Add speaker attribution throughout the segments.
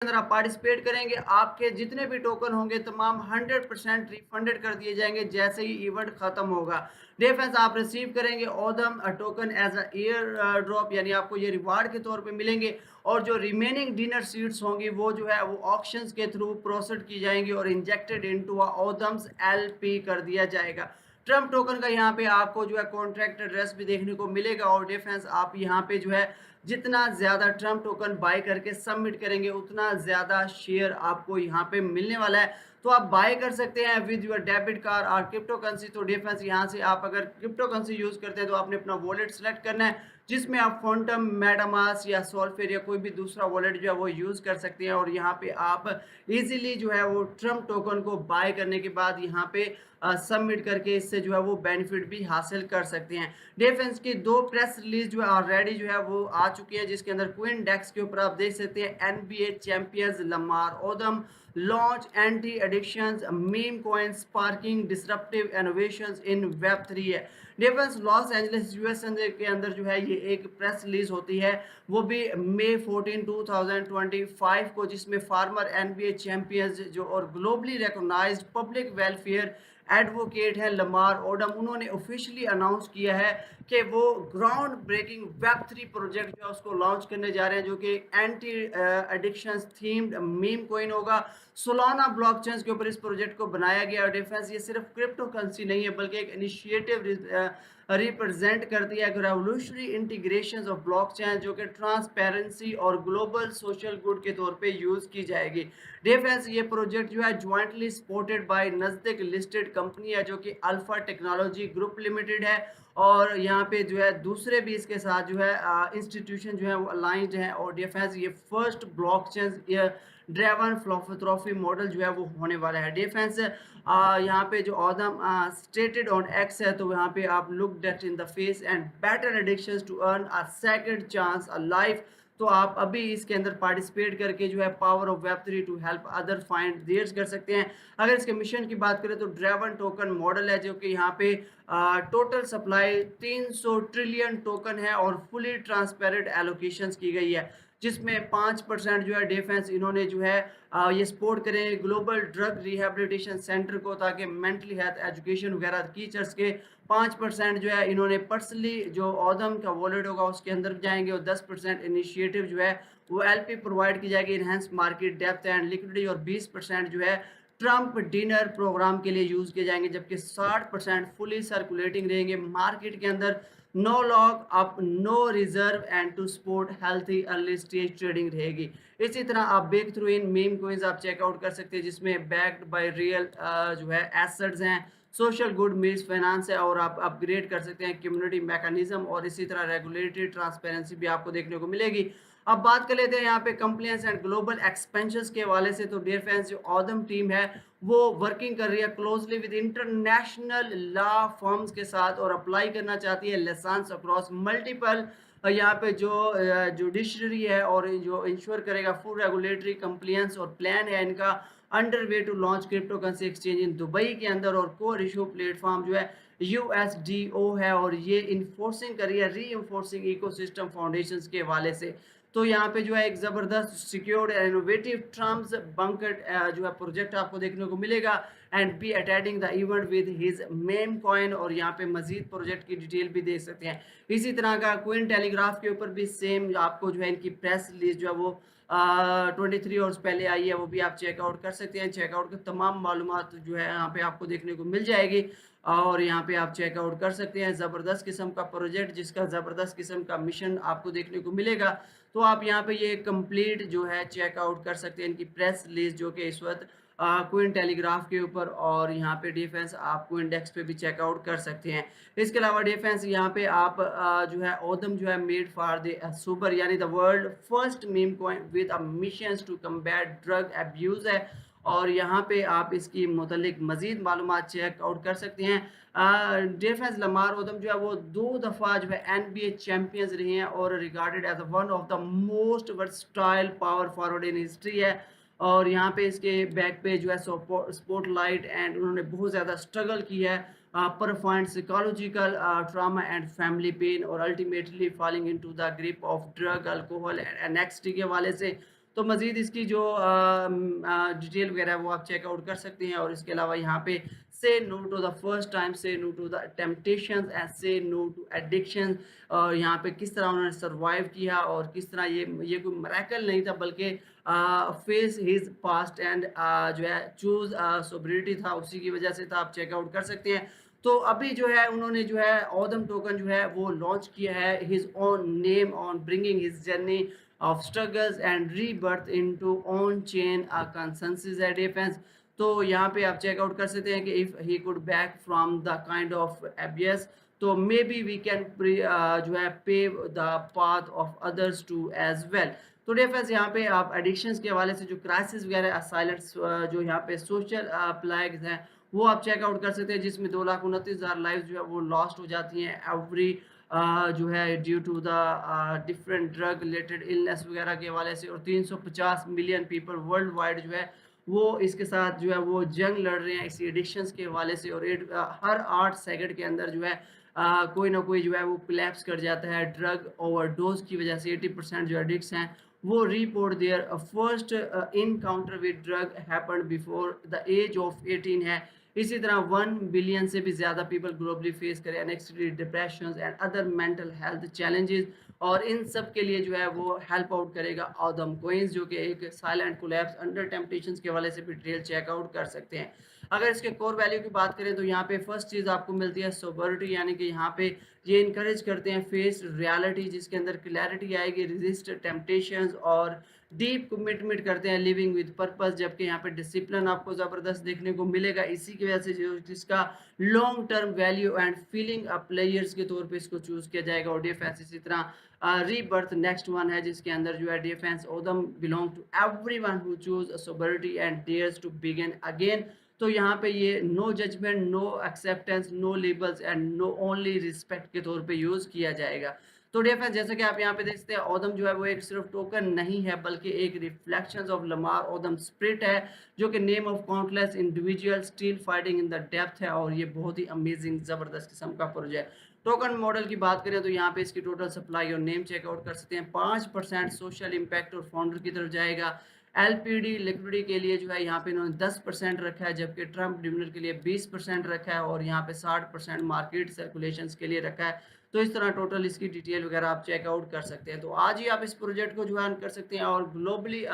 Speaker 1: अंदर आप पार्टिसिपेट करेंगे, आपके जितने भी टोकन होंगे तमाम 100% रिफंडेड कर दिए जाएंगे जैसे ही इवेंट खत्म होगा। डिफेंस आप रिसीव करेंगे Odom token as a air drop, यानी आपको ये रिवार्ड के तौर पे मिलेंगे। और जो रिमेनिंग डिनर सीट्स होंगी वो जो है वो ऑक्शंस के थ्रू प्रोसेस की जाएंगी और इंजेक्टेड इनटू अ ओदम्स एलपी कर दिया जाएगा। ट्रम्प टोकन का यहाँ पे आपको जो है कॉन्ट्रैक्ट एड्रेस भी देखने को मिलेगा। और डिफेंस आप यहाँ पे जो है जितना ज़्यादा ट्रम्प टोकन बाय करके सबमिट करेंगे उतना ज़्यादा शेयर आपको यहाँ पे मिलने वाला है। तो आप बाय कर सकते हैं विद योर डेबिट कार्ड और क्रिप्टो करेंसी। तो डिफरेंस यहाँ से आप अगर क्रिप्टो करेंसी यूज़ करते हैं तो आपने अपना वॉलेट सेलेक्ट करना है जिसमें आप फोनटम, मेटामास या सॉल्फेयर या कोई भी दूसरा वॉलेट जो है वो यूज़ कर सकते हैं। और यहाँ पे आप इजीली जो है वो ट्रम्प टोकन को बाय करने के बाद यहाँ पे सबमिट करके इससे जो है वो बेनिफिट भी हासिल कर सकते हैं। डिफेंस की 2 प्रेस रिलीज जो है ऑलरेडी जो है वो आ चुकी है, जिसके अंदर क्विन डेक्स के ऊपर आप देख सकते हैं NBA champions Lamar Odom launch anti addictions meme coin sparking disruptive innovations in web 3 है। डिफेंस लॉस एंजलिस यूएस के अंदर जो है ये एक प्रेस रिलीज होती है, वो भी मई 14 2025 को, जिसमें फार्मर एनबीए चैंपियंस जो और globally recognized public welfare advocate हैं लमार ओडम, उन्होंने ऑफिशियली अनाउंस किया है कि वो ग्राउंड ब्रेकिंग वेब 3 प्रोजेक्ट जो है उसको लॉन्च करने जा रहे हैं, जो कि anti addiction themed meme coin होगा। सोलाना ब्लॉकचेन के ऊपर इस प्रोजेक्ट को बनाया गया। और डिफेंस ये सिर्फ क्रिप्टो करेंसी नहीं है बल्कि एक इनिशिएटिव रिप्रेजेंट करती है रेवोल्यूशनरी इंटीग्रेशन ऑफ ब्लॉकचेन जो कि ट्रांसपेरेंसी और ग्लोबल सोशल गुड के तौर पे यूज की जाएगी। डिफेंस ये प्रोजेक्ट जो है ज्वाइंटली सपोर्टेड बाय नजदीक लिस्टेड कंपनी है जो कि अल्फा टेक्नोलॉजी ग्रुप लिमिटेड है। और यहाँ पे जो है दूसरे भी इसके साथ जो है इंस्टीट्यूशन जो है वो अलाइंड है। और डिफेंस ये फर्स्ट ब्लॉकचेन ड्रेवन फिलॉसफी मॉडल जो है वो होने वाला है। डिफेंस यहाँ पे जो ऑदम स्टेटेड ऑन एक्स है, तो यहाँ पे आप look death in the face and battle addictions to earn a second chance a life. तो आप अभी इसके अंदर पार्टिसिपेट करके जो है power of web 3 to help other find theirs कर सकते हैं। अगर इसके मिशन की बात करें तो ड्रेवन टोकन मॉडल है जो कि यहाँ पे टोटल सप्लाई 300 ट्रिलियन टोकन है और फुली ट्रांसपेरेंट एलोकेशंस की गई है, जिसमें 5% जो है डिफेंस इन्होंने जो है ये सपोर्ट करें ग्लोबल ड्रग रिहेबिलिटेशन सेंटर को, ताकि मेंटली हेल्थ एजुकेशन वगैरह टीचर्स के 5% जो है इन्होंने पर्सनली जो ओदम का वॉलेट होगा उसके अंदर जाएंगे। और 10% इनिशिएटिव जो है वो एलपी प्रोवाइड की जाएगी enhance market depth and liquidity. और 20% जो है ट्रम्प डिनर प्रोग्राम के लिए यूज किए जाएंगे, जबकि 60% फुली सर्कुलेटिंग रहेंगे मार्केट के अंदर। No lock up, no reserve and to support healthy early stage trading रहेगी। इसी तरह आप back through in meme coins आप चेकआउट कर सकते हैं, जिसमें बैक्ड बाय रियल जो है एसेट्स हैं, सोशल गुड मीट्स फाइनेंस है। और आप अपग्रेड कर सकते हैं कम्युनिटी मैकेनिज्म और इसी तरह रेगुलेटरी ट्रांसपेरेंसी भी आपको देखने को मिलेगी। अब बात कर लेते हैं यहाँ पे कंप्लायंस एंड ग्लोबल एक्सपेंशन के हवाले से। तो डिफेंस जो ऑदम टीम है वो वर्किंग कर रही है closely with international law firms के साथ और अप्लाई करना चाहती है लाइसेंस अक्रॉस मल्टीपल यहाँ पे जो जुडिशरी है और जो इंश्योर करेगा फुल रेगुलेटरी कंप्लायंस। और प्लान है इनका under way to launch crypto currency exchange in Dubai के अंदर। और कोर इशू प्लेटफॉर्म जो है यूएसडीओ है और ये इन्फोर्सिंग कर रही है री इन्फोर्सिंग इकोसिस्टम फाउंडेशंस के हवाले से। तो यहाँ पे जो है एक ज़बरदस्त सिक्योर्ड इनोवेटिव ट्रम्स बंकट जो है प्रोजेक्ट आपको देखने को मिलेगा and be attending the event with his ma'am coin. और यहाँ पे मजीद प्रोजेक्ट की डिटेल भी देख सकते हैं। इसी तरह का क्विन टेलीग्राफ के ऊपर भी सेम आपको जो है इनकी प्रेस रिलीज जो है वो 23 आवर्स पहले आई है, वो भी आप चेकआउट कर सकते हैं। चेकआउट की तमाम मालूमात जो है यहाँ पे आपको देखने को मिल जाएगी और यहाँ पे आप चेकआउट कर सकते हैं। ज़बरदस्त किस्म का प्रोजेक्ट जिसका ज़बरदस्त किस्म का मिशन आपको देखने को मिलेगा। तो आप यहाँ पे ये कंप्लीट जो है चेकआउट कर सकते हैं इनकी प्रेस रिलीज जो कि इस वक्त क्विन टेलीग्राफ के ऊपर। और यहाँ पे डिफेंस आपको इंडेक्स पे भी चेकआउट कर सकते हैं। इसके अलावा डिफेंस यहाँ पे आप जो है ओदम जो है मेड फॉर द सुपर यानी the world first meme coin with a mission to combat drug abuse है। और यहाँ पे आप इसकी मुतलिक मजीद मालूमात चेकआउट कर सकते हैं। डिफेंस लमार ओदम जो है वो 2 दफ़ा जो है एनबीए चैंपियंस रहे हैं और regarded as one of the most versatile power forward in history है। और यहाँ पे इसके बैक पे जो है स्पॉटलाइट एंड उन्होंने बहुत ज़्यादा स्ट्रगल की है, perform psychological trauma and family pain और ultimately falling into the grip of drug alcohol and anxiety के हवाले से। तो मज़ीद इसकी जो डिटेल वगैरह है वो आप चेकआउट कर सकते हैं और इसके अलावा यहाँ पे say no to the first time, say no to the temptations and say no to addiction. और यहाँ पे किस तरह उन्होंने सर्वाइव किया और किस तरह ये कोई मिरेकल नहीं था, बल्कि फेस हिज पास्ट एंड जो है चूज़ सोब्रिटी था, उसी की वजह से था। आप चेकआउट कर सकते हैं। तो अभी जो है उन्होंने जो है ऑदम टोकन जो है वो लॉन्च किया है, his own name on bringing his journey of struggles and rebirth into on chain consensus at defense। तो यहाँ पे आप चेकआउट कर सकते हैं कि if he could back from the kind of abyss, तो maybe we can जो है pave the path of others too as well। तो डिफेंस यहाँ पे आप एडिक्शंस के हवाले से जो क्राइसिस वगैरह साइलेंस जो यहाँ पे सोशल प्लेग्स हैं वो आप चेकआउट कर सकते हैं, जिसमें 2,29,000 लाइफ जो है वो लॉस्ट हो जाती हैं एवरी जो है due to the different drug related illness वगैरह के हवाले से, और 350 मिलियन पीपल वर्ल्ड वाइड जो है वो इसके साथ जो है वो जंग लड़ रहे हैं इसी एडिक्शंस के हवाले से। और हर 8 सेकंड के अंदर जो है कोई ना कोई जो है वो कोलैप्स कर जाता है ड्रग ओवरडोज की वजह से। 80% जो एडिक्ट्स हैं वो report their first encounter with drug happened before the age of 18 है। इसी तरह 1 बिलियन से भी ज़्यादा पीपल ग्लोबली फेस करें anxiety, depression and other mental health challenges, और इन सब के लिए जो है वो हेल्प आउट करेगा ऑदम कोइंस, जो कि एक साइलेंट कोलैप्स अंडर टेम्पटेशंस के वाले से भी डिटेल चेकआउट कर सकते हैं। अगर इसके कोर वैल्यू की बात करें तो यहाँ पे फर्स्ट चीज़ आपको मिलती है सोबरिटी, यानी कि यहाँ पे ये इनकरेज करते हैं फेस रियलिटी, जिसके अंदर क्लैरिटी आएगी, रेजिस्ट टेम्पटेशंस, और डीप कमिटमेंट करते हैं लिविंग विद पर्पस। जबकि यहाँ पे डिसिप्लिन आपको ज़बरदस्त देखने को मिलेगा, इसी की वजह से जो जिसका long term value and feeling players के तौर पे इसको चूज़ किया जाएगा। और डिफेंस इसी तरह रीबर्थ नेक्स्ट वन है, जिसके अंदर जो है defence Odom belong to everyone who choose sobriety and dares to begin again. तो यहाँ पे ये no judgement, no acceptance, no labels and no only respect के तौर पे यूज़ किया जाएगा। तो डिफेंस जैसे कि आप यहाँ पे देखते हैं ओदम जो है वो एक सिर्फ टोकन नहीं है, बल्कि एक रिफ्लेक्शन ऑफ लमार ओदम स्पिरिट है, जो कि name of countless individual still fighting in the depth है। और ये बहुत ही अमेजिंग ज़बरदस्त किस्म का प्रोजेक्ट। टोकन मॉडल की बात करें तो यहाँ पे इसकी टोटल सप्लाई और नेम चेकआउट कर सकते हैं। 5% सोशल इम्पैक्ट और फाउंडर की तरफ जाएगा। एलपीडी लिक्विडिटी के लिए जो है यहाँ पे इन्होंने 10% रखा है, जबकि ट्रम्प डिविडेंड के लिए 20% रखा है, और यहाँ पे 60% मार्केट सर्कुलेशन के लिए रखा है। तो इस तरह टोटल इसकी डिटेल वगैरह आप चेकआउट कर सकते हैं। तो आज ही आप इस प्रोजेक्ट को ज्वाइन कर सकते हैं और ग्लोबली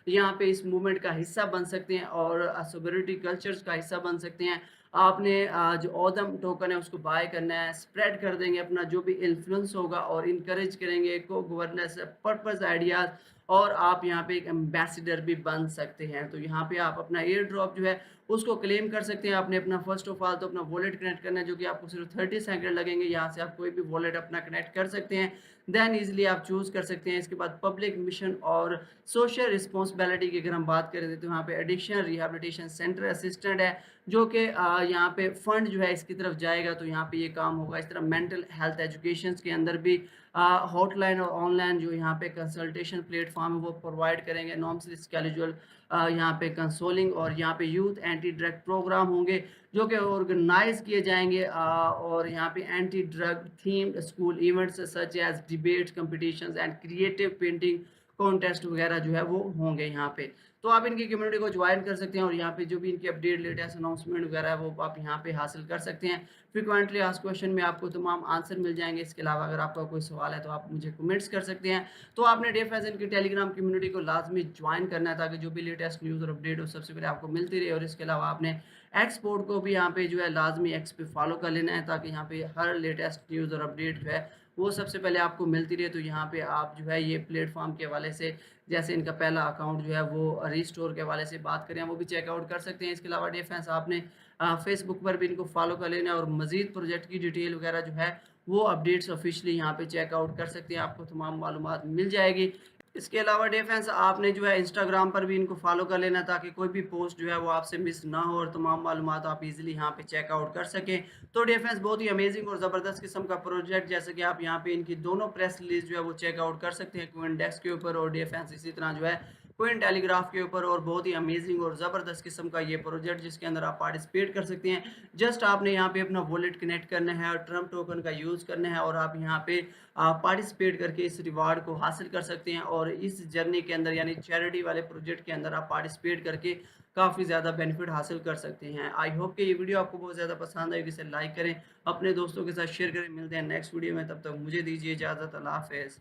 Speaker 1: यहाँ पे इस मूवमेंट का हिस्सा बन सकते हैं और सोबरिटी कल्चर्स का हिस्सा बन सकते हैं। आपने जो ओदम टोकन है उसको बाय करना है, स्प्रेड कर देंगे अपना जो भी इन्फ्लुएंस होगा, और इनकरेज करेंगे को गवर्नेंस पर्पस आइडियाज़, और आप यहाँ पे एक एम्बेसडर भी बन सकते हैं। तो यहाँ पे आप अपना एयर ड्रॉप जो है उसको क्लेम कर सकते हैं। आपने अपना फर्स्ट ऑफ ऑल तो अपना वॉलेट कनेक्ट करना है, जो कि आपको सिर्फ 30 सेकंड लगेंगे। यहाँ से आप कोई भी वॉलेट अपना कनेक्ट कर सकते हैं, देन इजीली आप चूज़ कर सकते हैं। इसके बाद पब्लिक मिशन और सोशल रिस्पॉन्सिबिलिटी की अगर हम बात करें तो यहाँ पे एडिक्शन रिहेबिलिटेशन सेंटर असिस्टेंट है, जो कि यहाँ पे फंड जो है इसकी तरफ जाएगा, तो यहाँ पे ये काम होगा। इस तरह मेंटल हेल्थ एजुकेशन के अंदर भी हॉटलाइन और ऑनलाइन जो यहाँ पे कंसल्टेशन प्लेटफॉर्म है वो प्रोवाइड करेंगे। नॉर्म्स स्केड्यूल यहाँ पे कंसोलिंग, और यहाँ पे यूथ एंटी ड्रग प्रोग्राम होंगे जो कि ऑर्गेनाइज किए जाएंगे, और यहाँ पे anti drug themed school events such as debate competitions and creative painting contest वगैरह जो है वो होंगे यहाँ पे। तो आप इनकी कम्युनिटी को ज्वाइन कर सकते हैं, और यहाँ पे जो भी इनकी अपडेट लेटेस्ट अनाउंसमेंट वगैरह है वो आप यहाँ पे हासिल कर सकते हैं। फ्रिक्वेंटली आस्क्ड क्वेश्चन में आपको तमाम आंसर मिल जाएंगे। इसके अलावा अगर आपका कोई सवाल है तो आप मुझे कमेंट्स कर सकते हैं। तो आपने डे फैशन की टेलीग्राम कम्युनिटी को लाजमी ज्वाइन करना है, ताकि जो भी लेटेस्ट न्यूज़ और अपडेट हो सबसे पहले आपको मिलती रहे। और इसके अलावा आपने एक्सपोर्ट को भी यहाँ पे जो है लाजमी एक्स पे फॉलो कर लेना है, ताकि यहाँ पे हर लेटेस्ट न्यूज़ और अपडेट जो है वो सबसे पहले आपको मिलती रहे। तो यहाँ पे आप जो है ये प्लेटफॉर्म के हवाले से, जैसे इनका पहला अकाउंट जो है वो रिस्टोर के हवाले से बात करें, वो भी चेकआउट कर सकते हैं। इसके अलावा डिफेंस आपने फेसबुक पर भी इनको फॉलो कर लेना है, और मजीद प्रोजेक्ट की डिटेल वगैरह जो है वो अपडेट्स ऑफिशियली यहाँ पे चेकआउट कर सकते हैं, आपको तमाम मालूमात मिल जाएगी। इसके अलावा डिफेंस आपने जो है इंस्टाग्राम पर भी इनको फॉलो कर लेना, ताकि कोई भी पोस्ट जो है वो आपसे मिस ना हो, और तमाम मालूमात आप इजीली यहाँ पे चेकआउट कर सकें। तो डिफेंस बहुत ही अमेजिंग और ज़बरदस्त किस्म का प्रोजेक्ट, जैसे कि आप यहाँ पे इनकी दोनों प्रेस रिलीज जो है वो चेकआउट कर सकते हैं क्विंडेक्स के ऊपर, और डिफेंस इसी तरह जो है कोइन टेलीग्राफ के ऊपर और बहुत ही अमेजिंग और ज़बरदस्त किस्म का ये प्रोजेक्ट जिसके अंदर आप पार्टिसिपेट कर सकते हैं। जस्ट आपने यहाँ पे अपना वॉलेट कनेक्ट करना है और ट्रम्प टोकन का यूज़ करना है और आप यहाँ पे पार्टिसिपेट करके इस रिवार्ड को हासिल कर सकते हैं और इस जर्नी के अंदर यानी चैरिटी वाले प्रोजेक्ट के अंदर आप पार्टिसिपेट करके काफ़ी ज़्यादा बेनिफिट हासिल कर सकते हैं। आई होप कि ये वीडियो आपको बहुत ज़्यादा पसंद आएगी, इसे लाइक करें, अपने दोस्तों के साथ शेयर करें। मिलते हैं नेक्स्ट वीडियो में, तब तक मुझे दीजिए इजाज़त। अल्लाह हाफ़िज़।